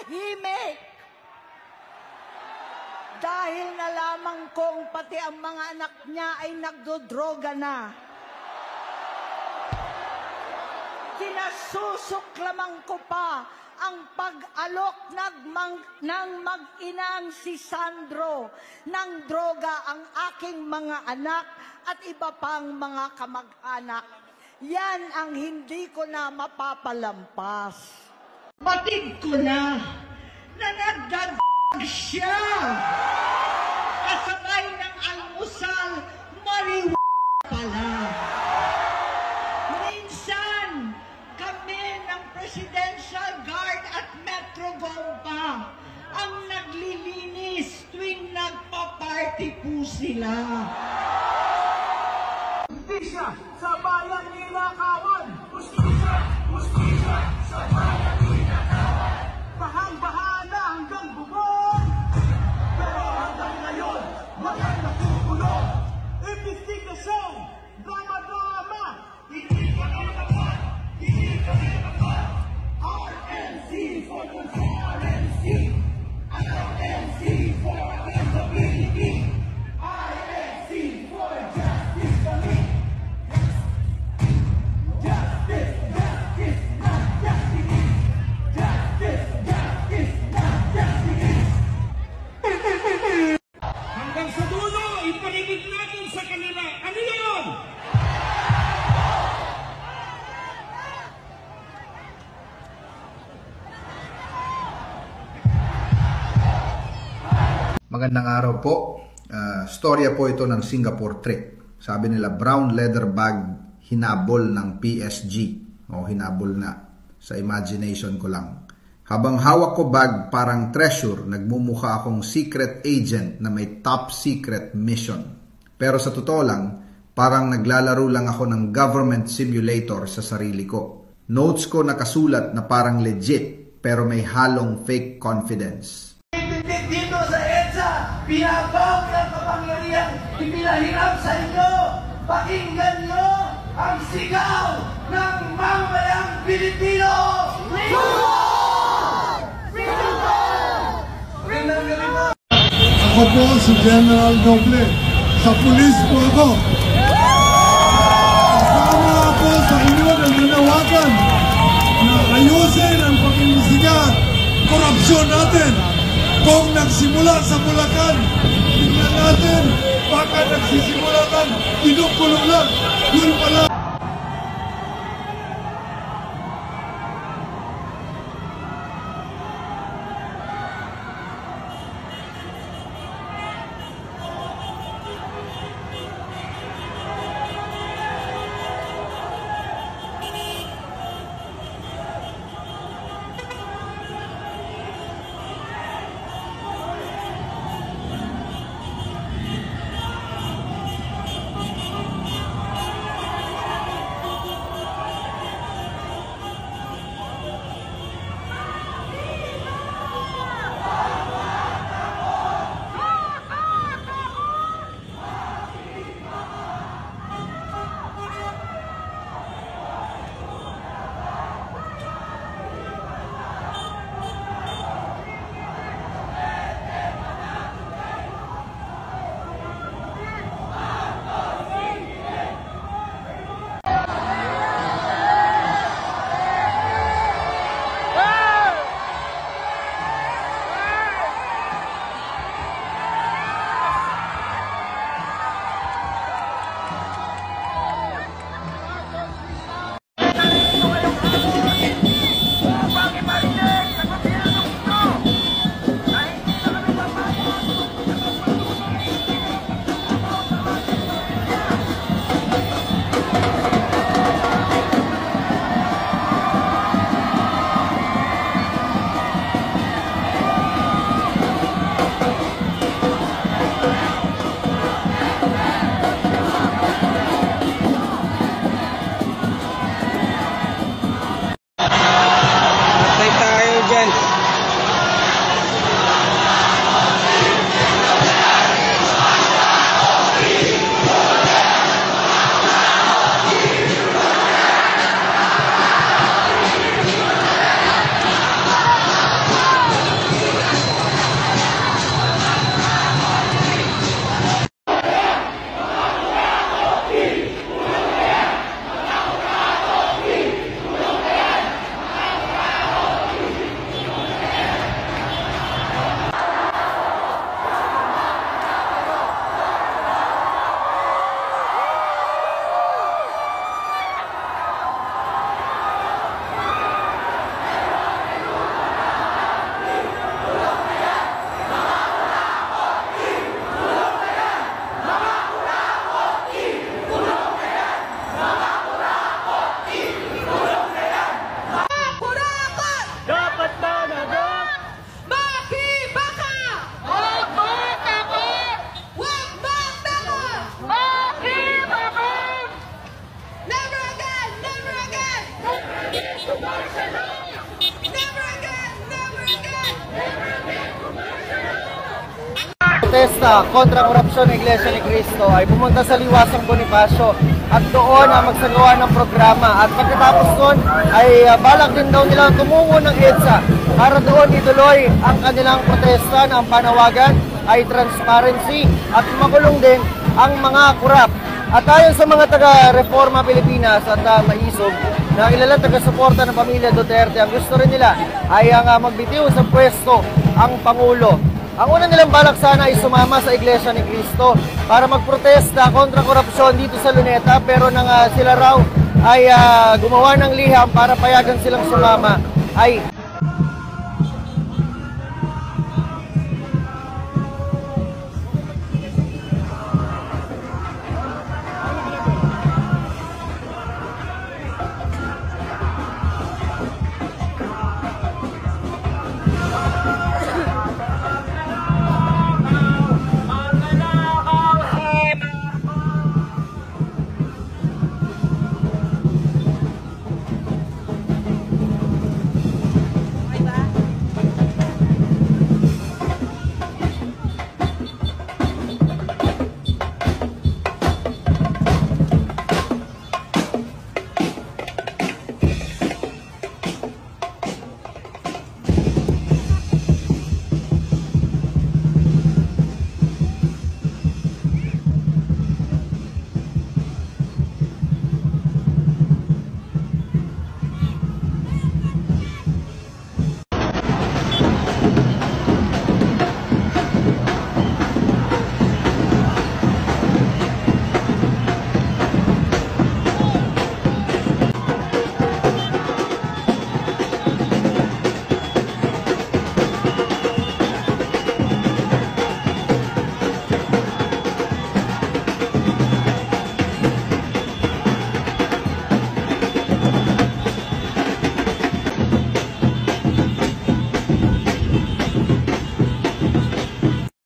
manahimik. Dahil nalaman kong pati ang mga anak niya ay nagdodroga na. Kinasusuklaman ko pa ang pag-alok ng mag-inang si Sandro ng droga ang aking mga anak at iba pang mga kamag-anak. Yan ang hindi ko na mapapalampas. Batid ko na nagdag siya. Kasabay ng almusal, mariwa pala. Minsan, kami ng Presidential Guard at Metro Gompa ang naglilinis tuwing nagpa-party po sila. Hustisya sa bayan ninakawan! Hustisya! Hustisya sa bayan ninakawan! Bahang-baha na hanggang bubong! Pero hanggang ngayon, walang nakukulong! Investigasyon! Drama-drama! Hindi kami naman! Hindi kami naman! RNC for transparency! RNC for accountability! RNC for justice kami! Justice, justice, not justice! Justice, justice, not justice! Hanggang sa dulo, iparinig natin sa kanila. Ano yun? Magandang araw po. Storya po ito ng Singapore trip. Sabi nila brown leather bag hinabol ng PSG. O hinabol na. Sa imagination ko lang. Habang hawak ko bag parang treasure, nagmumukha akong secret agent na may top secret mission. Pero sa totoo lang, parang naglalaro lang ako ng government simulator sa sarili ko. Notes ko nakasulat na parang legit pero may halong fake confidence. Dito sa EDSA, pinabang ng kapangyarihan, ipinahirap sa inyo. Pakinggan nyo ang sigaw ng mamamayang Pilipino! Ako po si General Noble. Sa pulis po ako. Kasama ako sa inyo na nanawagan na ayusin ang pag-imbestiga korupsyon natin. Kung nagsimula sa Bulacan, tingnan natin baka nagsisimulatan, pinukulong lang. Yun pala. magprotesta kontra korupsyon ng Iglesia ni Cristo ay pumunta sa Liwasang Bonifacio at doon magsagawa ng programa. At pagkatapos doon ay balak din daw nilang tumungo ng EDSA para doon ituloy ang kanilang protesta na ang panawagan ay transparency at makulong din ang mga kurap. At ayon sa mga taga-Reforma Pilipinas at maisog na kilalang taga-suporta ng pamilya Duterte, ang gusto rin nila ay ang magbitiw sa pwesto ang Pangulo. Ang una nilang balak sana ay sumama sa Iglesia ni Cristo para magprotesta kontra korupsyon dito sa Luneta, pero nang sila raw ay gumawa ng liham para payagan silang sumama, ay